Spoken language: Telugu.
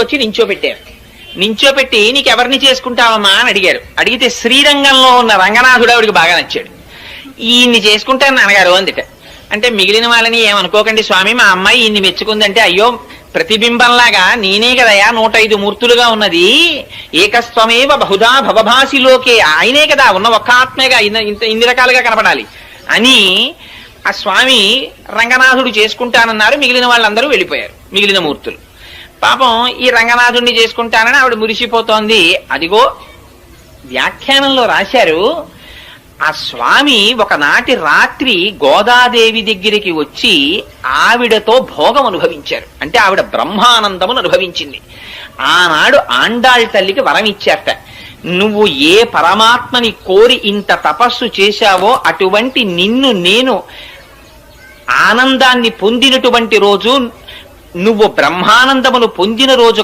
వచ్చి నించోపెట్టారు. నించోపెట్టి నీకెవరిని చేసుకుంటావమ్మా అని అడిగారు. అడిగితే శ్రీరంగంలో ఉన్న రంగనాథుడు ఆవిడికి బాగా నచ్చాడు. ఈయన్ని చేసుకుంటాను నాన్నగారు అందుట. అంటే మిగిలిన వాళ్ళని ఏమనుకోకండి స్వామి, మా అమ్మాయి ఇన్ని మెచ్చుకుందంటే, అయ్యో ప్రతిబింబంలాగా నేనే కదయా 105 మూర్తులుగా ఉన్నది, ఏకస్వమేవ బహుధా భవభాసిలోకే, ఆయనే కదా ఉన్న ఒక్క ఆత్మేగా ఇన్ని రకాలుగా కనపడాలి అని ఆ స్వామి రంగనాథుడు చేసుకుంటానన్నారు. మిగిలిన వాళ్ళందరూ వెళ్ళిపోయారు, మిగిలిన మూర్తులు. పాపం ఈ రంగనాథుడిని చేసుకుంటానని ఆవిడ మురిసిపోతోంది. అదిగో వ్యాఖ్యానంలో రాశారు, ఆ స్వామి ఒకనాటి రాత్రి గోదాదేవి దగ్గరికి వచ్చి ఆవిడతో భోగం అనుభవించారు. అంటే ఆవిడ బ్రహ్మానందమును అనుభవించింది. ఆనాడు ఆండాళ్ తల్లికి వరం ఇచ్చారట, నువ్వు ఏ పరమాత్మని కోరి ఇంత తపస్సు చేశావో అటువంటి నిన్ను నేను ఆనందాన్ని పొందినటువంటి రోజు, నువ్వు బ్రహ్మానందమును పొందిన రోజు